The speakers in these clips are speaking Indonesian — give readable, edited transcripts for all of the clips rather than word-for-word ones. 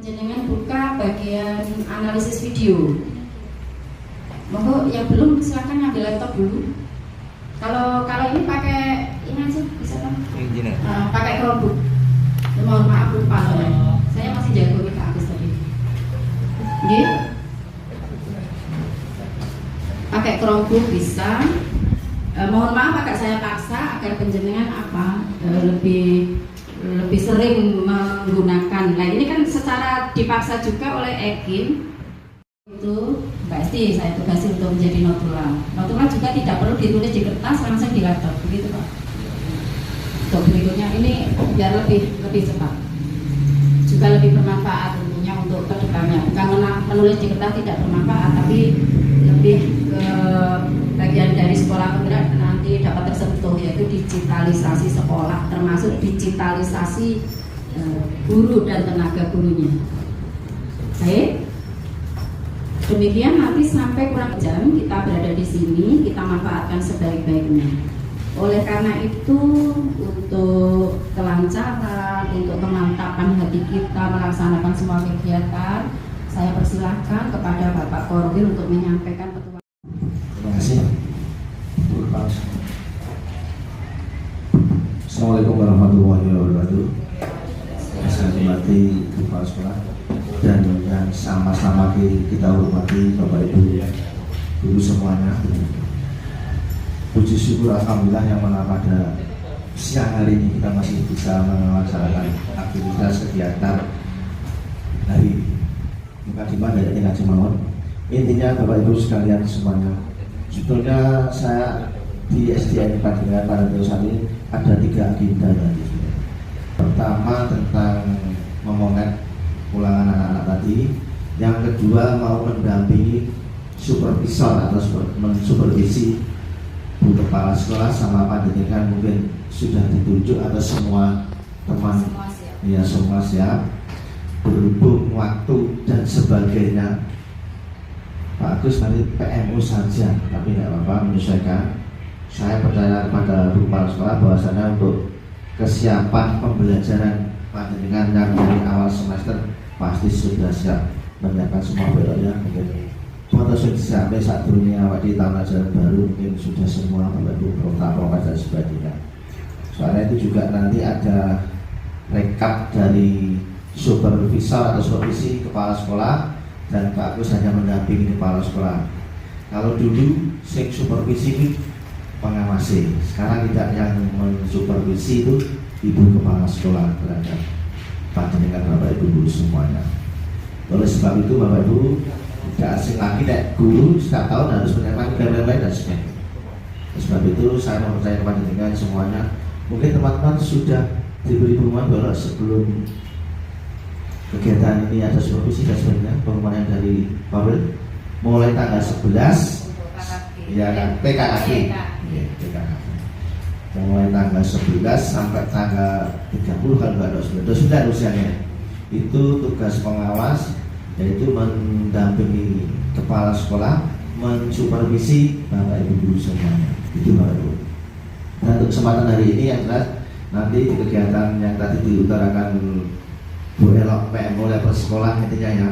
Jenengan buka bagian analisis video. Monggo yang belum silakan ngambil laptop dulu. Kalau ini pakai ini aja bisa kan? Pakai Chromebook. Mohon maaf lupa soalnya. Saya masih jago Pak Agus tadi. Nggih. Pakai Chromebook bisa. Mohon maaf agak saya paksa agar penjenengan lebih sering menggunakan. Nah ini kan secara dipaksa juga oleh Ekin. Itu Mbak Esti saya tugasi untuk menjadi notula. Notula juga tidak perlu ditulis di kertas, langsung di laptop, begitu Pak. Untuk berikutnya ini biar lebih cepat, juga lebih bermanfaat tentunya untuk kedepannya. Bukan menulis di kertas tidak bermanfaat, tapi lebih ke bagian dari sekolah penggerak nanti dapat tersentuh, yaitu digitalisasi sekolah, termasuk digitalisasi guru dan tenaga gurunya. Baik. Demikian nanti sampai kurang jam kita berada di sini, kita manfaatkan sebaik-baiknya. Oleh karena itu, untuk kelancaran, untuk kemantapan hati kita melaksanakan semua kegiatan, saya persilahkan kepada Bapak Korwil untuk menyampaikan petuah. Terima kasih. Assalamualaikum warahmatullahi wabarakatuh. Saya hormati Kepala Sekolah dan yang sama-sama kita hormati Bapak Ibu guru semuanya. Puji syukur alhamdulillah yang mana pada siang hari ini kita masih bisa melaksanakan aktivitas kegiatan dari Mukadimah dari Ngaji Mawon. Intinya Bapak Ibu sekalian semuanya, sebetulnya saya di SDN Padingan pada saat ini ada 3 agenda tadi. Pertama tentang memonget ulangan anak-anak tadi, yang kedua mau mendampingi supervisor atau mensupervisi Bu Kepala Sekolah sama panjenengan mungkin sudah ditunjuk atau semua teman semua siap. Berhubung waktu dan sebagainya, Pak Agus nanti PMU saja, tapi nggak apa-apa menyesuaikan. Saya percaya kepada Bu Kepala Sekolah bahwasanya untuk kesiapan pembelajaran panjenengan yang dari awal semester pasti sudah siap menyiapkan semua beloknya. Mungkin foto sudah sampai saat dunia di tahun ajaran baru mungkin sudah semua membantu protokol dan sebagainya. Soalnya itu juga nanti ada rekap dari supervisor atau supervisi kepala sekolah dan Pak Agus hanya mendampingi kepala sekolah. Kalau dulu supervisi itu pengawasi, sekarang tidak, yang mensupervisi itu ibu kepala sekolah terhadap panjenengan Bapak Ibu guru semuanya. Oleh sebab itu Bapak Ibu tidak asing lagi guru setiap tahun harus menyiapkan KPM dan sebagainya. Sebab itu saya mempercayai kepada panjenengan semuanya. Mungkin teman-teman sudah diberi pengumuman bahwa sebelum kegiatan ini ada supervisi dan sebagainya, pengumuman dari Pak mulai tanggal 11 ya PKKG. Mulai tanggal 11 sampai tanggal 30 kalau nggak ada sudah usianya. Itu tugas pengawas, yaitu mendampingi kepala sekolah, mensupervisi Bapak Ibu guru semuanya. Itu Bapak Ibu. Dan untuk kesempatan hari ini yang jelas nanti di kegiatan yang tadi diutarakan Bu Elok PMO level sekolah intinya ya,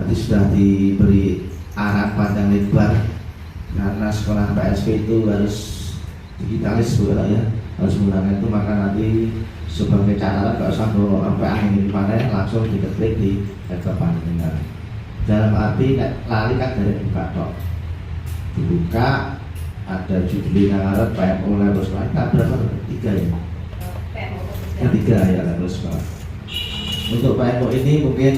nanti sudah diberi arah panjang lebar karena sekolah PSP itu harus digitalis Bu Elok ya, harus menggunakan itu, maka nanti sebagai catatan kalau usah bawa sampai angin panen langsung diketik di laptop panjenengan. Dalam arti lali kan dari buka tok, dibuka ada judul ngaret PMO level sekolah. Kita berapa? 3 ya? Ketiga ya level sekolah. Untuk PMO ini mungkin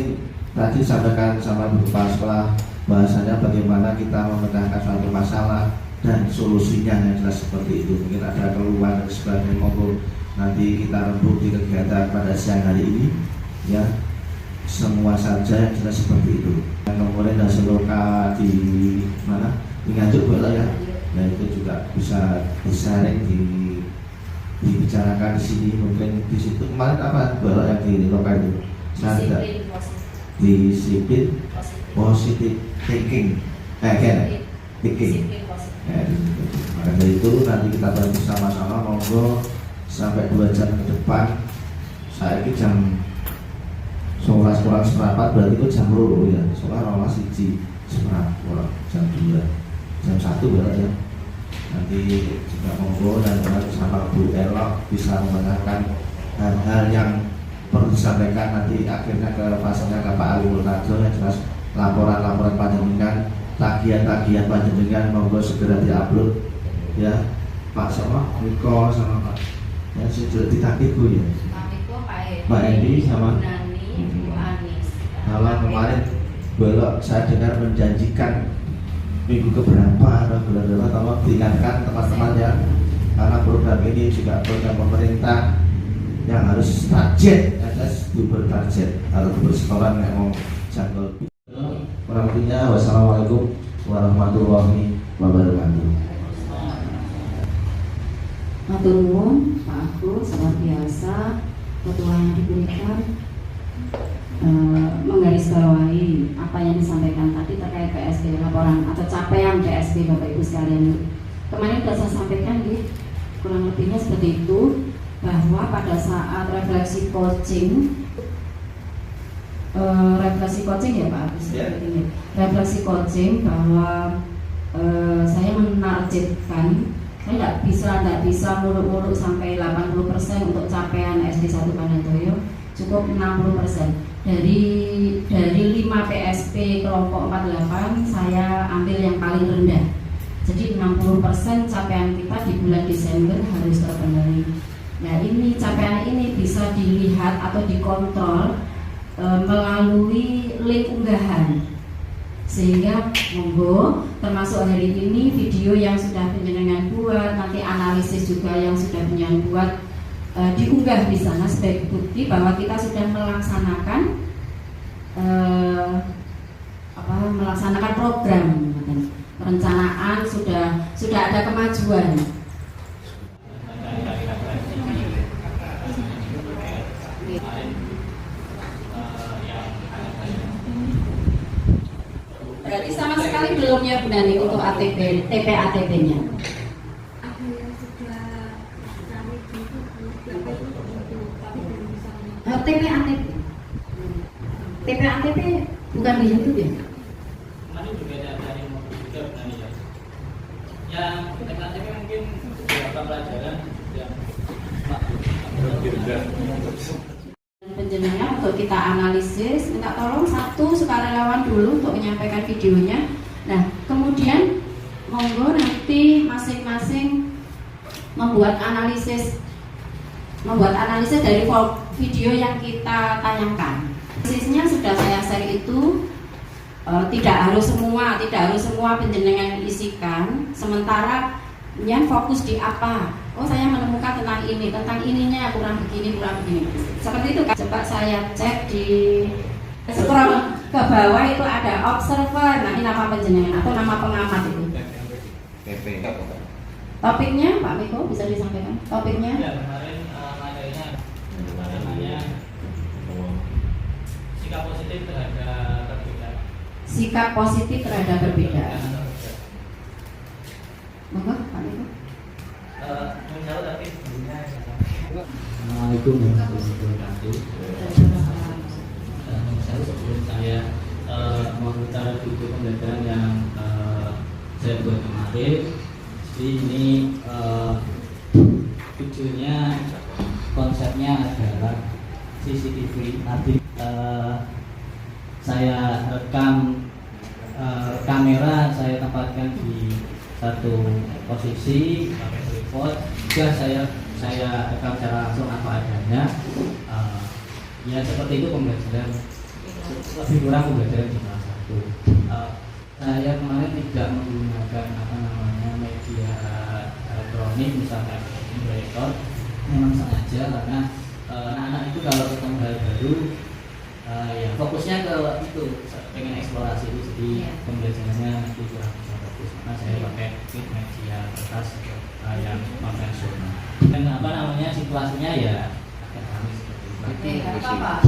tadi disampaikan sama Bu Kepala Sekolah bahasanya bagaimana kita memecahkan suatu masalah dan solusinya yang jelas seperti itu. Mungkin ada keluhan dan sebagainya, maupun nanti kita rembuk di kegiatan pada siang hari ini ya, semua saja yang jelas seperti itu. Yang kemudian hasil loka di mana di Nganjuk boleh ya, nah itu juga bisa disaring dibicarakan di sini. Mungkin di situ kemarin apa boleh yang di loka itu saya tidak disiplin positive thinking thinking. Maka dari itu nanti kita bantu sama-sama, monggo sampai 2 jam ke depan. Saya ini jam 10 11 kurang seperempat berarti itu jam 2 ya. Soalnya rolas siji seperempat kurang jam 2 jam 1 berarti ya. Nanti juga monggo dan bersama Bu Elok bisa menanyakan hal-hal yang perlu disampaikan nanti akhirnya ke pasalnya ke Pak Ali Multajo yang jelas laporan-laporan panjenengan, tagihan-tagihan panjenengan monggo segera diupload ya Pak sama Miko sama Pak ya sudah ditagih Bu ya Pak Edi sama Bu Anis. kalau kemarin belok saya dengar menjanjikan minggu keberapa atau bulan berapa tolong diingatkan teman-teman ya karena program ini juga program pemerintah yang harus target, harus bertarget, harus bersekolah yang mau jangkau. Kurang lebihnya wassalamualaikum warahmatullahi wabarakatuh. Matur nuwun Pak Agus, luar biasa ketua yang diberikan menggarisbawahi apa yang disampaikan tadi terkait PSB laporan atau capaian PSB Bapak Ibu sekalian. Kemarin sudah saya sampaikan kurang lebihnya seperti itu, bahwa pada saat refleksi coaching ya Pak Agus, refleksi coaching bahwa saya menargetkan saya tidak bisa muluk-muluk sampai 80% untuk capaian SD 1 Panentoyo, cukup 60%. Dari 5 PSP kelompok 48 saya ambil yang paling rendah. Jadi 60% capaian kita di bulan Desember harus terpenuhi. Nah, ini capaian ini bisa dilihat atau dikontrol melalui link unggahan. Sehingga monggo termasuk hari ini video yang sudah penjenengan buat, nanti analisis juga yang sudah penjenengan buat diunggah di sana sebagai bukti bahwa kita sudah melaksanakan program perencanaan, sudah ada kemajuan. Berarti sama sekali belum ya Bu Nani untuk TP-ATP-nya. TP-ATP bukan di YouTube ya? Kemarin juga ada dari juga Bu Nani ya. Yang TP-ATP mungkin beberapa pelajaran yang penjenengan untuk kita analisis, minta tolong satu sukarelawan dulu untuk menyampaikan videonya. Nah, kemudian monggo nanti masing-masing membuat analisis dari video yang kita tayangkan. Analisisnya sudah saya share itu, tidak harus semua penjenengan isikan. Sementara yang fokus di apa? Oh, saya menemukan tentang ininya kurang begini. Seperti itu kan. Coba saya cek di scroll ke bawah itu ada observer. Nah, ini nama penjenengan atau nama pengamat itu. Topiknya Pak Miko bisa disampaikan? Topiknya? ya kemarin materinya namanya sikap positif terhadap perbedaan. Sikap positif terhadap perbedaan. Monggo Pak Miko. Assalamualaikum warahmatullahi wabarakatuh. Sebelum saya memutar video pembelajaran yang saya buat kemarin, jadi ini videonya konsepnya adalah CCTV. Nanti saya rekam kamera, saya tempatkan di satu posisi pakai tripod. Juga saya rekam secara langsung apa adanya. Ya seperti itu pembelajaran, lebih kurang pembelajaran di kelas 1. Saya kemarin tidak menggunakan media elektronik misalkan emulator, memang sengaja karena anak-anak itu kalau ketemu hal baru ya fokusnya ke itu, pengen eksplorasi itu, jadi pembelajarannya nanti kurang bagus. Karena saya pakai media kertas yang konvensional. Dan situasinya ya agak ramai seperti itu. Oke, apa?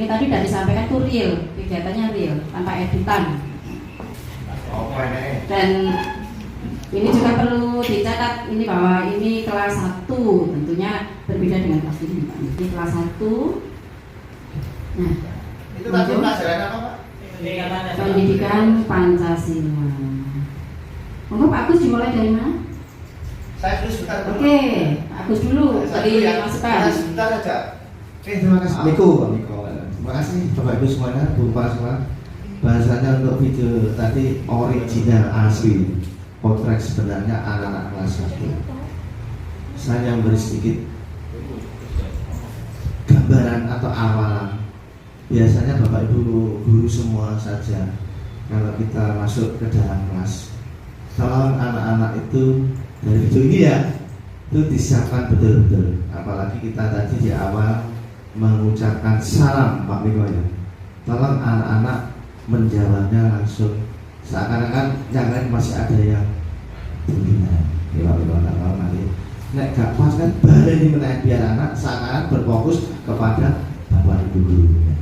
Ini tadi sudah disampaikan itu real, kegiatannya real, tanpa editan. Dan ini juga perlu dicatat ini bahwa ini kelas 1, tentunya berbeda dengan kelas ini Pak. Ini kelas 1. Nah, Itu tadi pelajaran apa Pak? pendidikan Pancasila. Monggo Pak Agus dimulai dari mana? Saya dulu sebentar. Oke, Pak Agus dulu dari masukan. Sebentar aja. Terima kasih. Miko. Terima kasih Bapak Ibu semuanya, Bu Kepala Sekolah. Bahasanya untuk video tadi original asli potret sebenarnya anak-anak kelas 1. Saya beri sedikit gambaran atau awalan. Biasanya Bapak Ibu guru semua saja kalau kita masuk ke dalam kelas, tolong anak-anak itu dari video ini ya, itu disiapkan betul-betul. Apalagi kita tadi di awal mengucapkan salam Pak Miko ya. Tolong anak-anak menjawabnya langsung, seakan-akan yang lain masih ada yang dominan. Ya Pak Miko nanti nek gak pas kan balik ini menaik biar anak seakan berfokus kepada Bapak Ibu gurunya.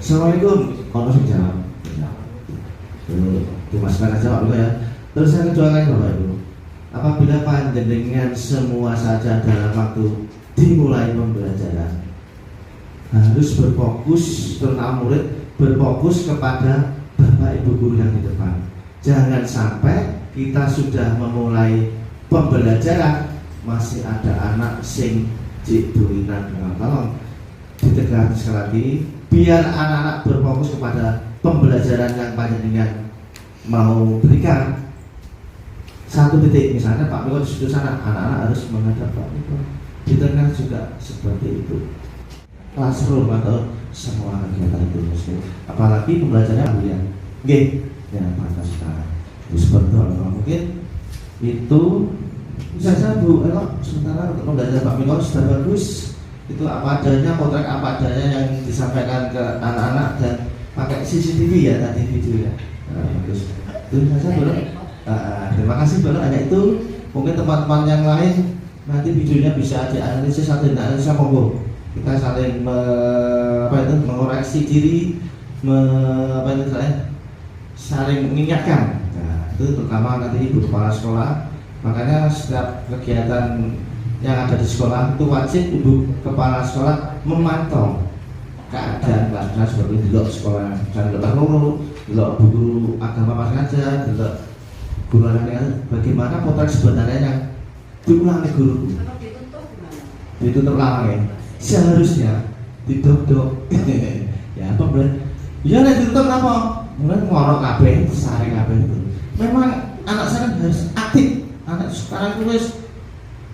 Assalamualaikum, kalau sih jawab. Dimasukkan aja Pak Miko ya. Terus yang kedua lagi Bapak Ibu, apabila panjenengan semua saja dalam waktu dimulai pembelajaran harus berfokus, terutama murid berfokus kepada Bapak Ibu guru yang di depan. Jangan sampai kita sudah memulai pembelajaran masih ada anak sing cik dulinan dengan tolong ditegaskan sekali lagi, biar anak-anak berfokus kepada pembelajaran yang panjenengan mau berikan. Satu titik misalnya Pak Miko di situ sana, anak-anak harus menghadap Pak Miko. Di tengah juga seperti itu. Classroom atau semua kegiatan itu mesti. Apalagi pembelajarannya ambilan. Oke, ya Pancasila. Seperti itu mungkin itu bisa saja Bu Elok sementara untuk pembelajaran Pak Miko sudah bagus. Itu apa adanya, potret apa adanya yang disampaikan ke anak-anak dan pakai CCTV ya tadi video ya. Bagus. Itu saja Bu. Terima kasih Bu. Hanya itu. Mungkin teman-teman yang lain nanti videonya bisa dianalisis atau dianalisa monggo. Kita saling mengoreksi diri, saling mengingatkan. Nah, itu terutama nanti Ibu Kepala Sekolah. Makanya setiap kegiatan yang ada di sekolah itu wajib Ibu Kepala Sekolah memantau keadaan kelasnya seperti delok sekolah, dan delok loro, delok guru agama pas ngajar, delok guru anak bagaimana potret sebenarnya yang diulangi guru. Ditutup lalangnya. Seharusnya didok-dok. Ya apa bener? Ya nek ditutup apa? Mulai ngorok kabeh, saring kabeh itu. Memang anak saya harus aktif. Anak sekarang itu wis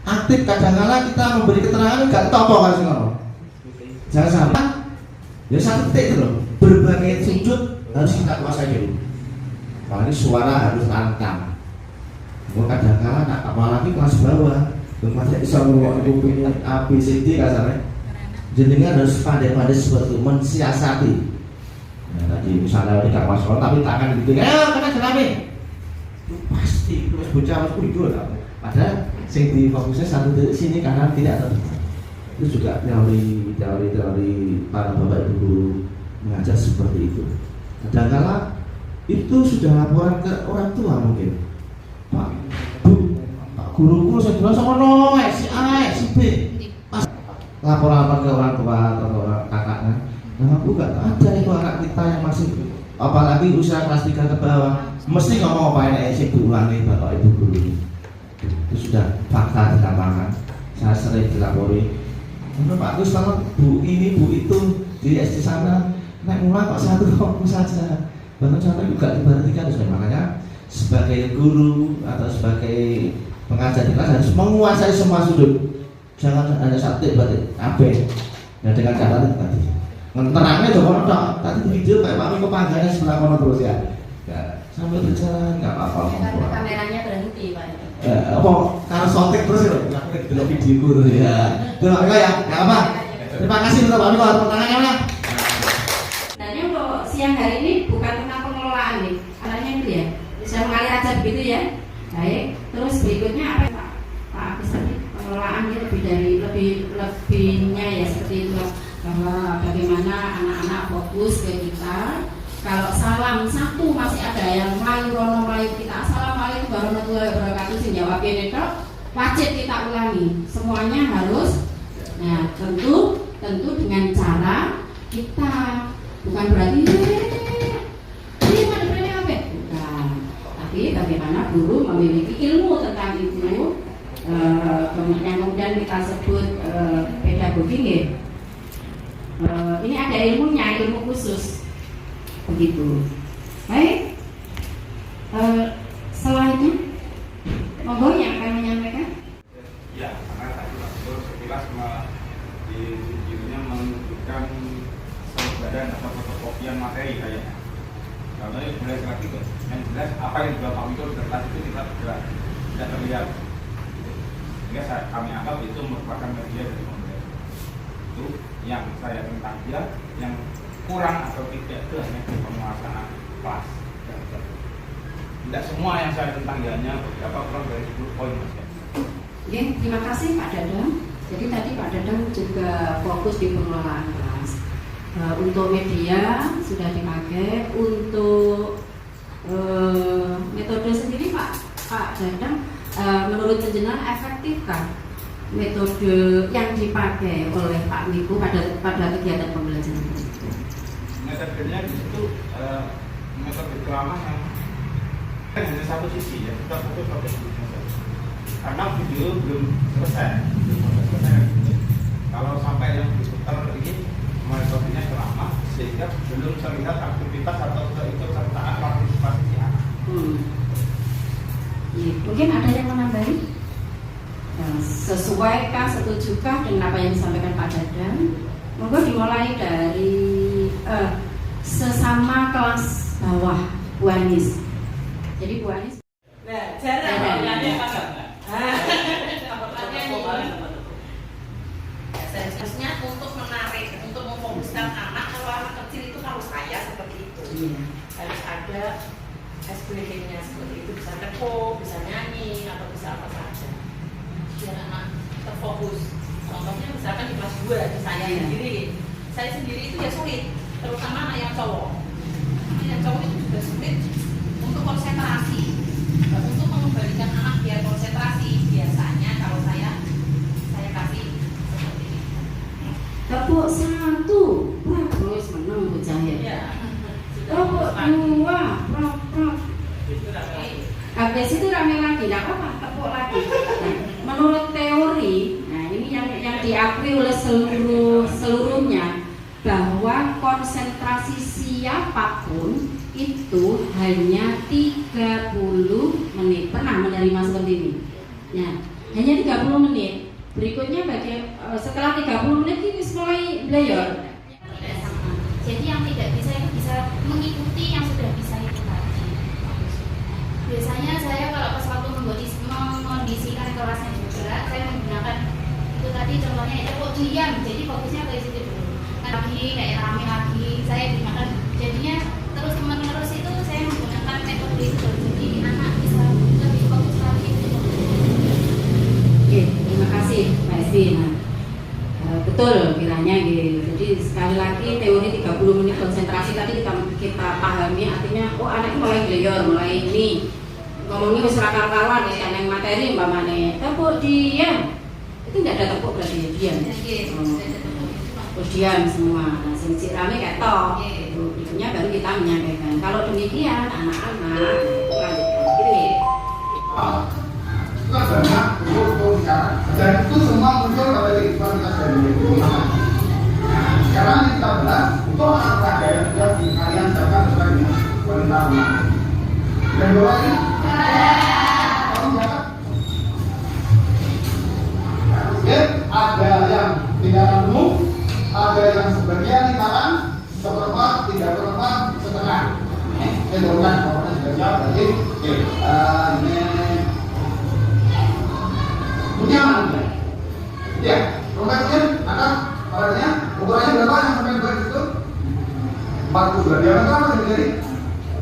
aktif, kadang-kala kita memberi keterangan enggak topo kan ngono. Jangan sampai ya satu titik itu loh. Berbagai sudut harus kita kuasai dulu. Apalagi suara harus lantang. Kadang-kala apalagi kelas bawah, kemudian bisa ngomong A B C D kasarnya. Jenengan harus pandai-pandai seperti mensiasati. Nah, tadi misalnya di kamar sekolah tapi tangan gitu, kena jerami. Pasti terus bocah harus kudu lah. Padahal sing di fokusnya satu titik sini karena tidak terdekat. Itu juga teori para bapak ibu guru mengajar seperti itu. Kadang-kala itu sudah laporan ke orang tua mungkin. Pak, Bu, Pak guruku saya bilang sama si A, si B. Laporan ke orang tua atau ke orang kakaknya. Nah, aku gak ada itu anak kita yang masih, apalagi usia kelas 3 ke bawah, mesti ngomong apa yang sih diulangi bapak ibu guru. Itu sudah fakta di lapangan. Saya sering dilapori. Menurut Pak Gus, kalau Bu ini, Bu itu di SD sana, naik mulai Pak satu fokus saja. Bahkan contoh juga diperhatikan, makanya sebagai guru atau sebagai pengajar di kelas harus menguasai semua sudut. Jangan hanya satu berarti AB. Ya dengan cara itu tadi. Terangnya coba nonton. Tadi video kayak Pak Miko panggilnya sebelah kono terus ya. Ya sambil berjalan nggak apa-apa. Kameranya berhenti Pak. Apa? Karena sontek terus ya. Aku delok videoku terus ya. Terima kasih ya. Nggak apa. Terima kasih untuk Pak Miko. Tepuk tangannya mana? Sebenarnya untuk siang hari ini bukan tentang pengelolaan nih. Arahnya itu ya. Saya mengalir aja begitu ya. Baik. Terus berikutnya apa Pak? Pak Agus tadi pengelolaannya lebihnya ya seperti itu bahwa bagaimana anak-anak fokus ke kita. Kalau salam satu masih ada yang melayu rono melayu kita, assalamualaikum warahmatullahi wabarakatuh, sing jawab ini wajib kita ulangi. Semuanya harus. Nah, tentu dengan cara kita, bukan berarti ini pada apa? Bukan. Tapi bagaimana guru memiliki ilmu tentang itu, kemudian kita sebut pedagogi ya. Ini ada ilmunya, ilmu khusus begitu. Baik, selainnya monggo yang akan menyampaikan. Ya, karena tadi Pak Gubernur sekilas di videonya menunjukkan badan atau fotokopian materi kayaknya. Kalau ini jelas lagi tuh, yang jelas apa yang dibuat Pak Widodo di kertas itu tidak terlihat. Sehingga kami anggap itu merupakan media dari pemerintah. Itu yang saya tentang dia, yang kurang atau tidak itu hanya di penguasaan kelas. Tidak semua yang saya tentang dia, hanya beberapa kurang dari 10 poin Mas ya. Oke, terima kasih Pak Dadang. Jadi tadi Pak Dadang juga fokus di pengelolaan kelas. Untuk media sudah dipakai, untuk metode sendiri Pak Dadang, menurut penjenengan efektifkah metode yang dipakai oleh Pak Wiku pada kegiatan pembelajaran? Metodenya di situ metode ceramah yang hanya satu sisi ya, kita fokus pada video saja. Karena video belum selesai. Kalau sampai yang diputar ini metodenya ceramah, sehingga belum terlihat aktivitas atau keikutsertaan partisipasi si anak. Mungkin ada yang menambahi? Sesuaikah, setujukah dengan apa yang disampaikan Pak Dadang? Monggo dimulai dari sesama kelas bawah, Bu Anis. Jadi Bu Anis. Nah, jarang seharusnya untuk menarik, untuk memfokuskan anak. Kalau anak kecil itu kalau saya seperti itu, harus ada SPG-nya seperti itu, bisa teko, bisa nyanyi, atau bisa apa saja biar anak terfokus. Contohnya misalkan di kelas 2 di saya sendiri itu ya sulit, terutama anak yang cowok. Anak yang cowok itu juga sulit untuk konsentrasi, untuk mengembalikan anak biar konsentrasi. Biasanya kalau saya kasih seperti ini. Tepuk 1, bagus, menang Bu Cahaya. Ya. Tepuk 2, habis itu rame lagi, tidak apa-apa, tepuk lagi. Nah, menurut teori, nah ini yang diakui oleh seluruhnya, bahwa konsentrasi siapapun itu hanya 30 menit. Pernah menerima seperti ini? Ya, hanya 30 menit. Berikutnya setelah 30 menit ini mulai belajar. Jadi yang tidak bisa itu bisa mengikuti yang sudah bisa itu tadi. Biasanya saya kalau pas waktu mengkondisikan kelasnya juga, saya menggunakan itu tadi contohnya itu kok diam, jadi fokusnya ke situ dulu. Lagi kayak rame lagi, saya gunakan jadinya terus menerus itu saya menggunakan metode itu. Jadi anak bisa lebih fokus lagi. Oke, terima kasih Mbak Esti. Betul kiranya gitu. Jadi sekali lagi teori 30 menit konsentrasi tadi kita pahami, artinya anak itu mulai belajar, mulai ini ngomongnya wis ra karuan wis yang materi umpamane tepuk diam. Itu enggak ada tepuk berarti diam. Terus diam semua. Nah, sing rame ketok. Itu berikutnya baru kita menyampaikan. Kalau demikian anak-anak lanjutkan gitu ya. Itu banyak untuk bicara dan itu semua muncul pada kehidupan kita sehari-hari. Nah, sekarang kita bahas untuk anak yang sudah kalian siapkan sesuai dengan wanita rumah. Dan bahwa ini kamu jawab. Oke, ada yang tidak penuh, ada yang sebagian ditahan, seperempat, 3/4, setengah. Saya dorongkan, pokoknya sudah siap. Jadi, oke, ini punya mana? Ya, profesor, anak, parahnya, ukurannya berapa yang sampai buat itu? 42. Diameter apa sendiri?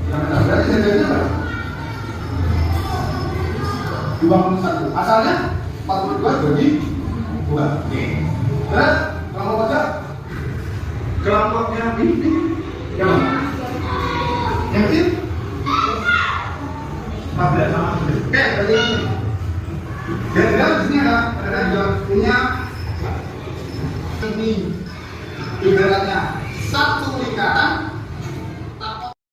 Diameter berarti sendirinya berapa? 21. Asalnya 42 bagi 2. Oke. Terus kalau mau baca kelompoknya ini yang mana? Yang kecil 14 sama 11. Oke, berarti ini. Dan di sini ada juga punya ini ibaratnya satu lingkaran.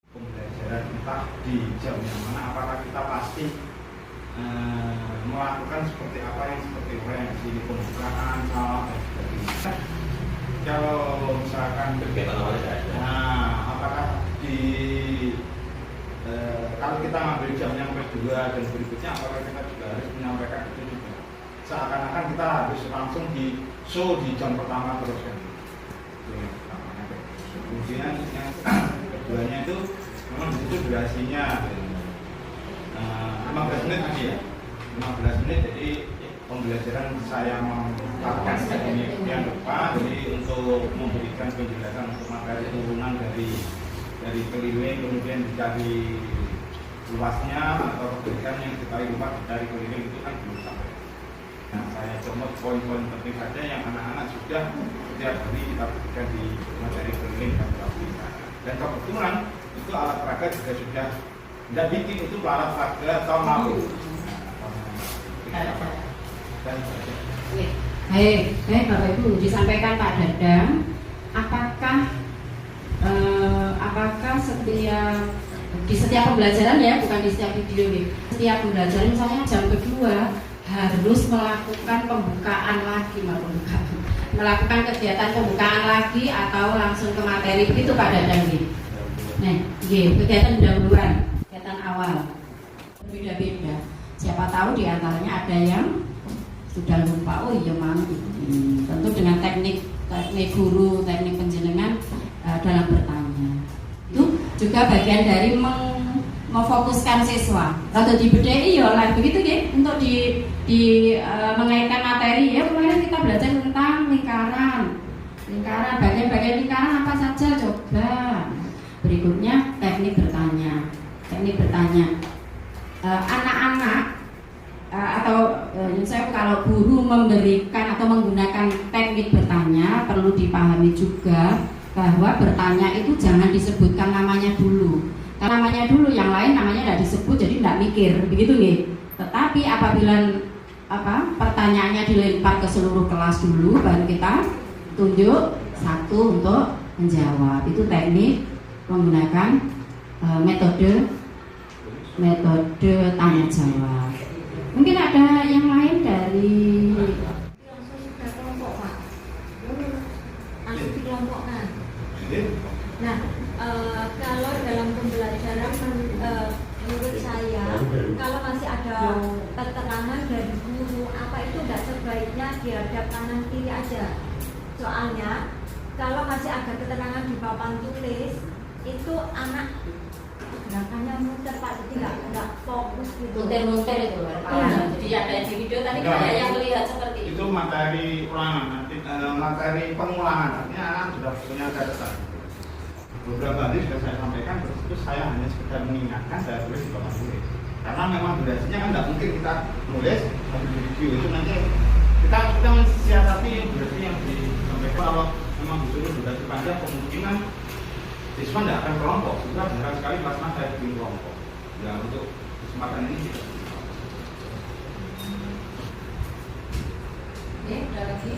Pembelajaran kita di jam yang mana, apakah kita pasti melakukan seperti apa yang seperti di pembukaan salam dan sebagainya. Kalau misalkan kegiatan awalnya apakah di kalau kita ngambil jam yang kedua dan berikutnya, apakah kita juga harus menyampaikan itu juga? Seakan-akan kita harus langsung di show di jam pertama terus kan? Kemudian yang keduanya itu memang itu durasinya 15 menit tadi ya, 15 menit. Jadi pembelajaran saya melakukan teknik yang depan, jadi untuk memberikan penjelasan untuk materi turunan dari keliling, kemudian dicari luasnya atau kebaikan yang dicari luas dari keliling itu kan belum sampai. Nah, saya cuma poin-poin penting saja yang anak-anak sudah setiap hari kita berikan di materi keliling dan praktika. Dan kebetulan itu alat peraga juga sudah tidak bikin itu alat peraga atau malu. Baik Bapak Ibu, disampaikan Pak Dadang, apakah di setiap pembelajaran ya, bukan di setiap video nih, setiap pembelajaran misalnya jam kedua harus melakukan pembukaan lagi, melakukan kegiatan pembukaan lagi atau langsung ke materi, begitu Pak Dadang nih. Nah, kegiatan pendahuluan, kegiatan awal berbeda-beda. Siapa tahu di antaranya ada yang sudah lupa, oh iya Mam, tentu dengan teknik guru, teknik penjenengan dalam bertanya. Itu juga bagian dari memfokuskan siswa. Atau di BDI ya lah begitu ya, untuk mengaitkan materi ya. Kemarin kita belajar tentang lingkaran, bagian-bagian lingkaran apa saja coba. Berikutnya teknik bertanya. Anak-anak atau saya kalau guru memberikan atau menggunakan teknik bertanya, perlu dipahami juga bahwa bertanya itu jangan disebutkan namanya dulu. Karena namanya dulu, yang lain namanya tidak disebut, jadi tidak mikir, begitu nih. Tetapi apabila pertanyaannya dilempar ke seluruh kelas dulu, baru kita tunjuk satu untuk menjawab. Itu teknik menggunakan metode tanya jawab. Mungkin ada yang lain dari langsung sudah kelompok Pak, langsung dikelompokkan. Nah, kalau dalam pembelajaran menurut saya, kalau masih ada keterangan dari guru apa itu tidak sebaiknya dihadap kanan kiri aja. Soalnya kalau masih ada keterangan di papan tulis itu anak gerakannya muter Pak, jadi nggak fokus gitu. Muter itu jadi ada di video tadi kayak yang melihat seperti itu. Itu materi ulangan, materi pengulangan, artinya anak sudah punya catatan. Beberapa hari sudah saya sampaikan, terus saya hanya sekedar mengingatkan, saya tulis di papan tulis. Karena memang durasinya kan tidak mungkin kita nulis sambil di video itu, nanti kita mensiasati durasi yang disampaikan. Kalau memang disuruh durasi panjang, kemungkinan siswa tidak akan kelompok. Sehingga benar sekali plasma saya bikin kelompok. Ya untuk kesempatan ini kita. Oke, ada lagi.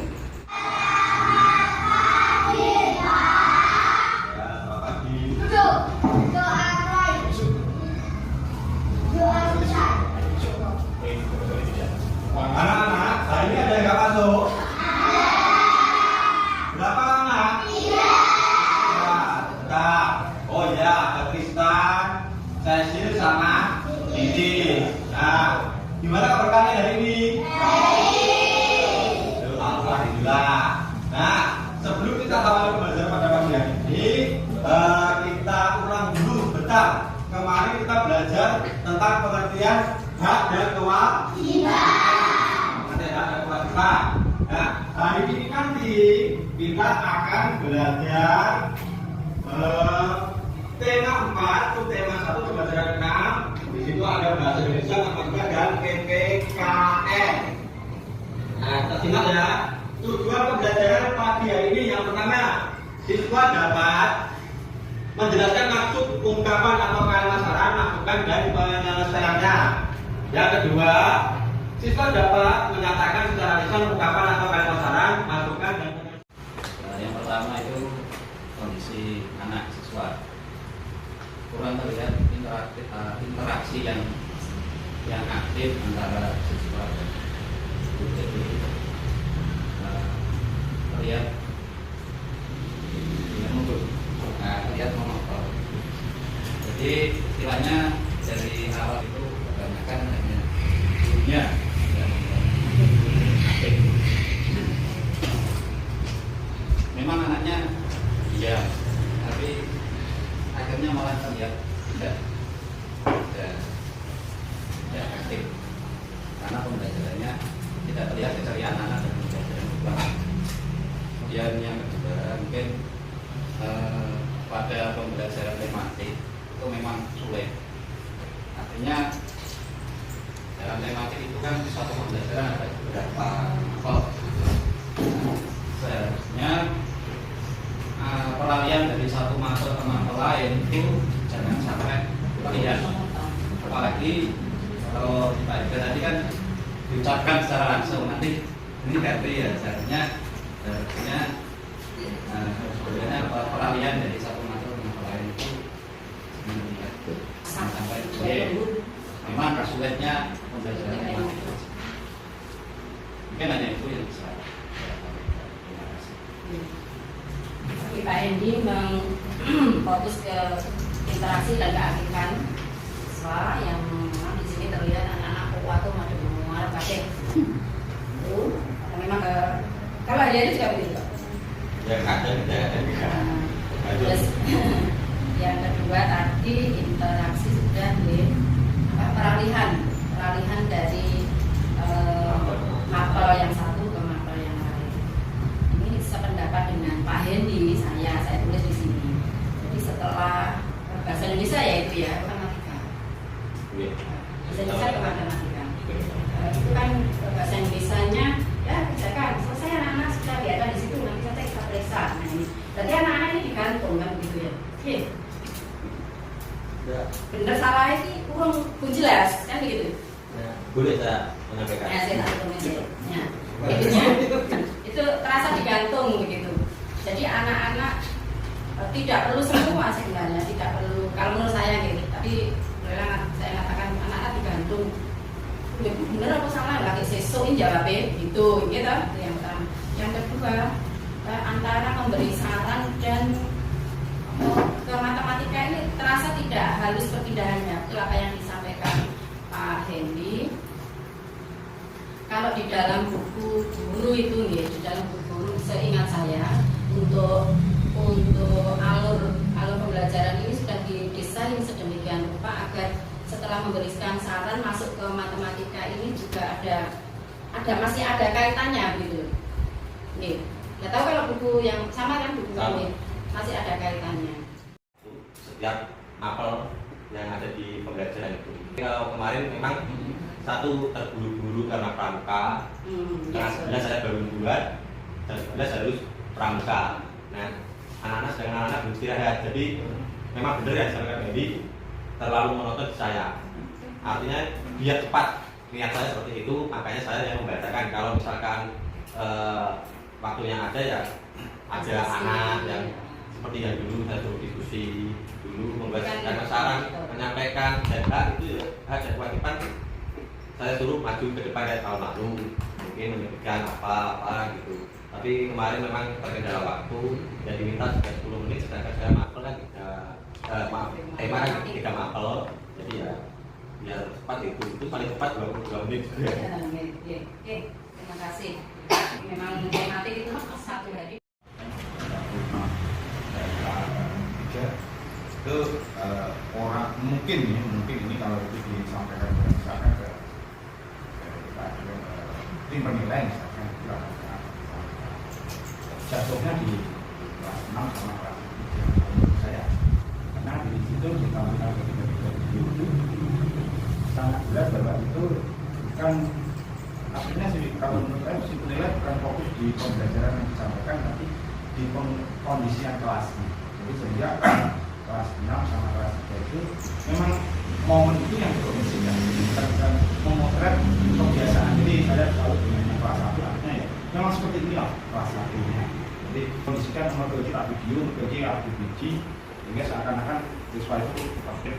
Anak-anak, hari ini ada yang nggak masuk? Berapa anak? 3. Oh ya, ada Tristan, Cecil sama Didi. Nah, gimana keberkahannya hari ini? Alhamdulillah. Nah, sebelum kita awal pembelajaran pada pagi hari ini, kita ulang dulu bentar. Kemarin kita belajar tentang pengertian hak dan kewajiban. Nah, hari ini nanti kita akan belajar tema 4 itu tema 1 pembelajaran 6. Di situ ada bahasa Indonesia, matematika dan PPKN. Nah, kita simak ya. Tujuan pembelajaran pagi hari ini yang pertama, siswa dapat menjelaskan maksud ungkapan atau kalimat saran, masukan dan penyelesaiannya. Yang kedua, siswa dapat menyatakan secara lisan ungkapan atau kalimat saran, masukan dan penyelesaian. Yang pertama itu kondisi anak siswa kurang terlihat interaksi yang aktif antara siswa dan guru. Jadi terlihat terlihat monoton. Jadi istilahnya dari awal itu kebanyakan hanya gurunya yang aktif. Memang anaknya iya, tapi akhirnya malah terlihat tidak aktif karena pembelajarannya tidak terlihat keceriaan anak dan pembelajaran kurang. Kemudian yang kedua mungkin pada pembelajaran tematik itu memang sulit. Artinya dalam tematik itu kan suatu pembelajaran ada beberapa level. Seharusnya peralihan dari satu materi ke materi lain itu jangan sampai berlebihan. Apalagi kalau Pak Ida tadi kan diucapkan secara langsung, nanti ini ganti ya, seharusnya sebenarnya peralihan dari satu materi ke materi lain itu sampai memang sulitnya pembelajaran tematik. Mungkin hanya itu yang bisa. Pak Endi fokus ke interaksi dan keaktifan siswa yang memang di sini terlihat anak-anak kuat tuh madu mengarah pakai itu memang kalau dia itu juga begitu. Ya kadang. Terus yang kedua tadi interaksi sudah di peralihan dari mapel yang satu ke mapel yang lain. Ini sependapat dengan Pak Hendi, saya tulis di sini. Jadi setelah bahasa Indonesia ya itu ya matematika. Bahasa Indonesia ke matematika. Itu kan bahasa Indonesianya ya kerjakan selesai, anak-anak sudah biasa di situ, nanti saja kita periksa. Nah ini berarti anak-anak ini digantung kan begitu ya. Oke. Bener salah ini kurang jelas kan begitu. Boleh saya menyampaikan? Ya, saya tak ya. Itu terasa digantung begitu. Jadi anak-anak tidak perlu semua sebenarnya, tidak perlu kalau menurut saya gitu. Tapi saya katakan anak-anak digantung. Bener apa salah? Lagi sesuai jawabnya gitu, gitu. Yang pertama. Yang kedua antara memberi saran dan ke matematika ini terasa tidak halus perpindahannya. Itu apa yang disampaikan Pak Hendi. Kalau di dalam buku guru itu nih, di dalam buku guru seingat saya untuk alur pembelajaran ini sudah didesain sedemikian rupa agar setelah memberikan saran masuk ke matematika ini juga masih ada kaitannya gitu. Nih, nggak tahu kalau buku yang sama kan buku ini masih ada kaitannya. Setiap mapel yang ada di pembelajaran itu. Kalau kemarin memang satu terburu-buru karena pramuka, karena 11 saya baru membuat, dan 11 harus pramuka. Nah, anak-anak sedang anak-anak beristirahat, jadi memang benar ya saya Hendi terlalu menonton saya. Artinya biar cepat niat saya seperti itu, makanya saya yang membacakan. Kalau misalkan waktu yang ada ya ada anak yang seperti yang dulu saya suruh diskusi dulu, membacakan saran, menyampaikan dan itu ya ada kewajiban. Saya suruh maju ke depan dari tahun lalu, mungkin menyebutkan apa gitu. Tapi kemarin memang terkendala waktu, jadi diminta sudah 10 menit, sedangkan saya mapel kan tema kan 3 mapel, jadi ya biar cepat itu paling cepat 22 menit. Oke, terima kasih. Memang tematik itu satu hari. Itu orang mungkin ini kalau itu disampaikan misalkan ke tim penilai misalkan jatuhnya di kelas 6 sama kelas 3 saya, karena di situ ditampilkan ketika itu sangat jelas bahwa itu bukan akhirnya kalau menurut saya si penilai bukan fokus di pembelajaran yang disampaikan, tapi di kondisi kondisikan kelasnya. Jadi sehingga kelas 6 sama kelas 3 itu memang momen itu yang dikondisikan, dan memotret kebiasaan. Jadi saya selalu dengan kelas 1 artinya ya memang seperti inilah kelas 1-nya. Jadi kondisikan metode video, metode ABCD, sehingga seakan-akan siswa itu aktif.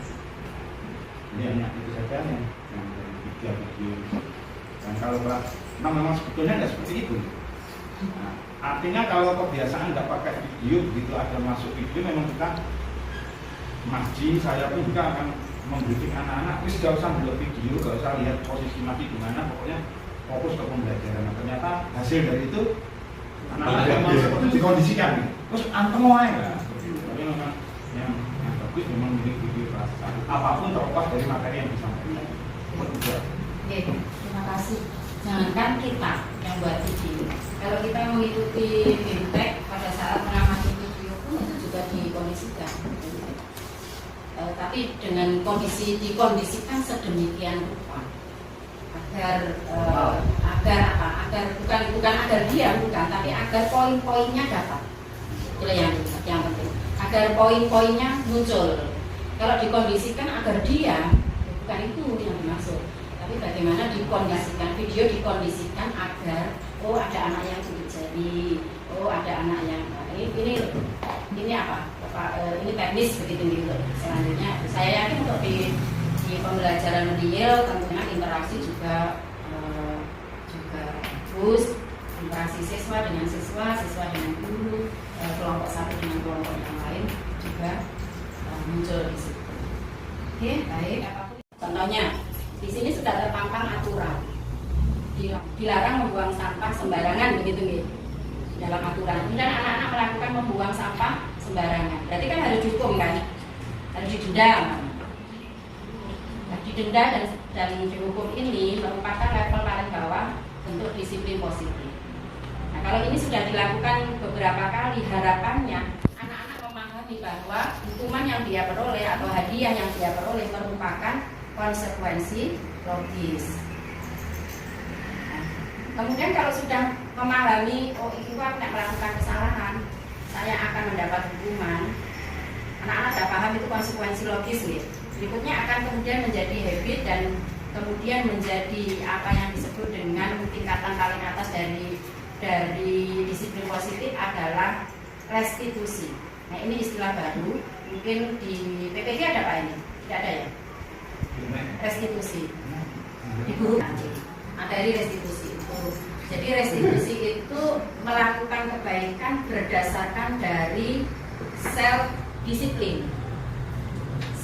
Jadi hanya itu saja yang dari video. Dan kalau kelas 6 memang sebetulnya nggak seperti itu. Nah, artinya kalau kebiasaan nggak pakai video, begitu ada masuk video memang kita masjid, saya pun juga akan membriefing anak-anak, wis gak usah melihat video, gak usah lihat posisi mati di mana, pokoknya fokus ke pembelajaran. Nah, ternyata hasil dari itu anak-anak memang seperti dikondisikan, terus antem aja. Tapi memang yang bagus memang milik video kelas 1, apapun terlepas dari materi yang disampaikan. Oke, terima kasih. Jangankan kita yang buat video, kalau kita mengikuti fintech pada saat mengamati video pun itu juga dikondisikan. Tapi dengan dikondisikan sedemikian rupa agar bukan agar dia tapi agar poin-poinnya dapat. Itu yang penting. Agar poin-poinnya muncul. Kalau dikondisikan agar dia, bukan itu yang dimaksud. Tapi bagaimana dikondisikan, video dikondisikan agar ada anak yang sulit jari, ada anak yang ini apa? Ini teknis begitu. Selanjutnya saya yakin untuk di pembelajaran real tentunya interaksi juga bagus, interaksi siswa dengan siswa dengan guru, kelompok satu dengan kelompok yang lain juga muncul di situ. Oke, baik. Contohnya di sini sudah terpampang aturan dilarang membuang sampah sembarangan begitu dalam aturan. Kemudian anak-anak melakukan membuang sampah sembarangan, berarti kan harus dihukum kan, harus didenda. Nah, didenda dan dihukum ini merupakan level paling bawah bentuk disiplin positif. Nah, kalau ini sudah dilakukan beberapa kali, harapannya anak-anak memahami bahwa hukuman yang dia peroleh atau hadiah yang dia peroleh merupakan konsekuensi logis. Nah, kemudian kalau sudah memahami, itu aku tidak melakukan kesalahan, saya akan mendapat hukuman. Anak-anak sudah paham itu konsekuensi logis nih. Berikutnya akan kemudian menjadi habit dan kemudian menjadi apa yang disebut dengan tingkatan paling atas dari disiplin positif adalah restitusi. Nah, ini istilah baru, mungkin di PPG ada Pak ini? Tidak ada ya? Restitusi. Di guru nanti materi restitusi itu. Jadi restitusi itu melakukan kebaikan berdasarkan dari self disiplin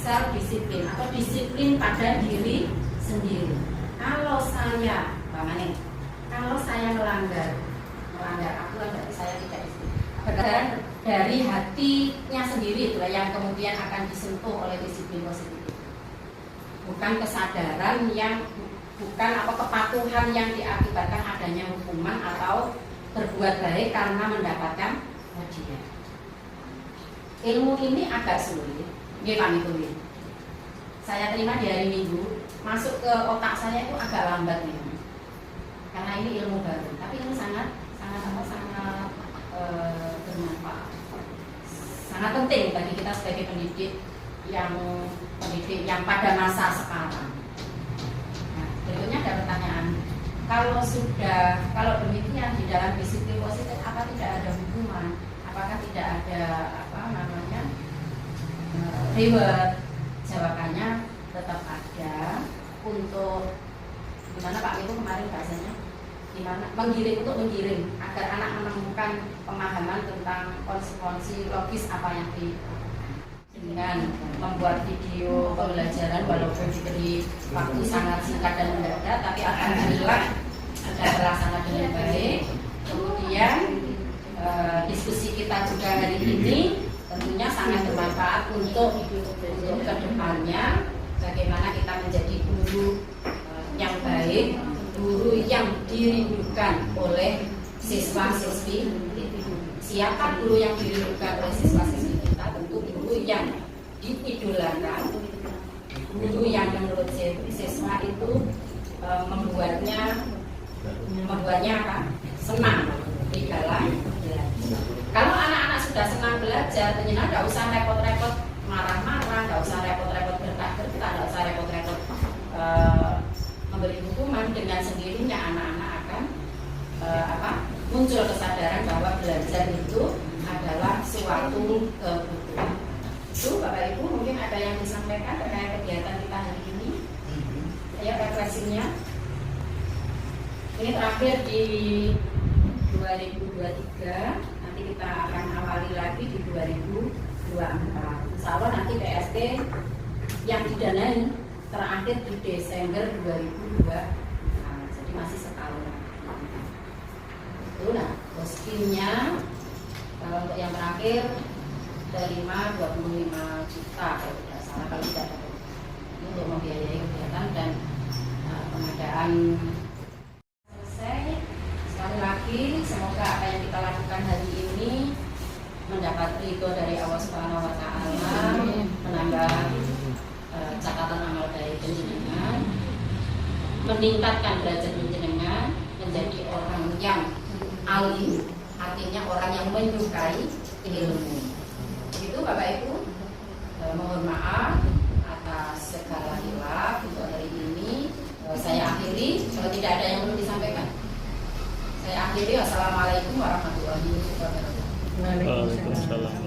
atau disiplin pada diri sendiri. Kalau saya melanggar aturan, berarti saya tidak disiplin. Berdasarkan dari hatinya sendiri itulah yang kemudian akan disentuh oleh disiplin positif. Bukan kesadaran yang kepatuhan yang diakibatkan adanya hukuman atau berbuat baik karena mendapatkan hadiah. Ilmu ini agak sulit. Nggih pamit. Saya terima di hari Minggu, masuk ke otak saya itu agak lambat nih. Karena ini ilmu baru, tapi ini sangat bermanfaat. Sangat penting bagi kita sebagai pendidik yang pada masa sekarang. Nah, berikutnya ada pertanyaan. Kalau demikian di dalam disiplin positif, apa tidak ada hukuman? Apakah tidak ada reward? Jawabannya tetap ada untuk gimana Pak itu kemarin bahasanya, gimana menggiring agar anak menemukan pemahaman tentang konsekuensi logis apa yang dengan membuat video pembelajaran walaupun diberi waktu sangat singkat dan mendadak, tapi alhamdulillah sudah terlaksana dengan baik. Kemudian diskusi kita juga hari ini tentunya sangat bermanfaat untuk kedepannya, bagaimana kita menjadi guru yang baik, guru yang dirindukan oleh siswa-siswi. Siapa guru yang dirindukan oleh siswa-siswi kita? Tentu guru yang diidolakan, guru yang menurut siswa itu membuatnya apa? Senang di dalam belajar. Kalau anak-anak sudah senang belajar, penjenengan nggak usah repot-repot marah-marah, nggak usah repot-repot gertak-gertak, nggak usah repot-repot memberi hukuman. Dengan sendirinya anak-anak akan muncul kesadaran bahwa belajar itu adalah suatu kebutuhan. Itu Bapak Ibu mungkin ada yang disampaikan terkait kegiatan kita hari ini. Ya, refleksinya. Ini terakhir di 2023. Nanti kita akan awali lagi di 2024. Insya Allah nanti PST yang didanai terakhir di Desember 2002. Jadi masih setahun. Itu nah, postingnya untuk yang terakhir terima 25 juta kalau tidak salah, kalau tidak ada ini untuk membiayai kegiatan dan pengadaan. Selesai. Sekali lagi semoga apa yang kita lakukan hari ini mendapat ridho dari Allah Subhanahu wa taala, menambah catatan amal baik penjenengan, meningkatkan derajat penjenengan menjadi orang yang alim, artinya orang yang menyukai ilmu. Itu Bapak Ibu, mohon maaf atas segala hilaf untuk hari ini. Saya akhiri, kalau tidak ada yang perlu disampaikan. Saya akhiri, wassalamualaikum warahmatullahi wabarakatuh. Waalaikumsalam.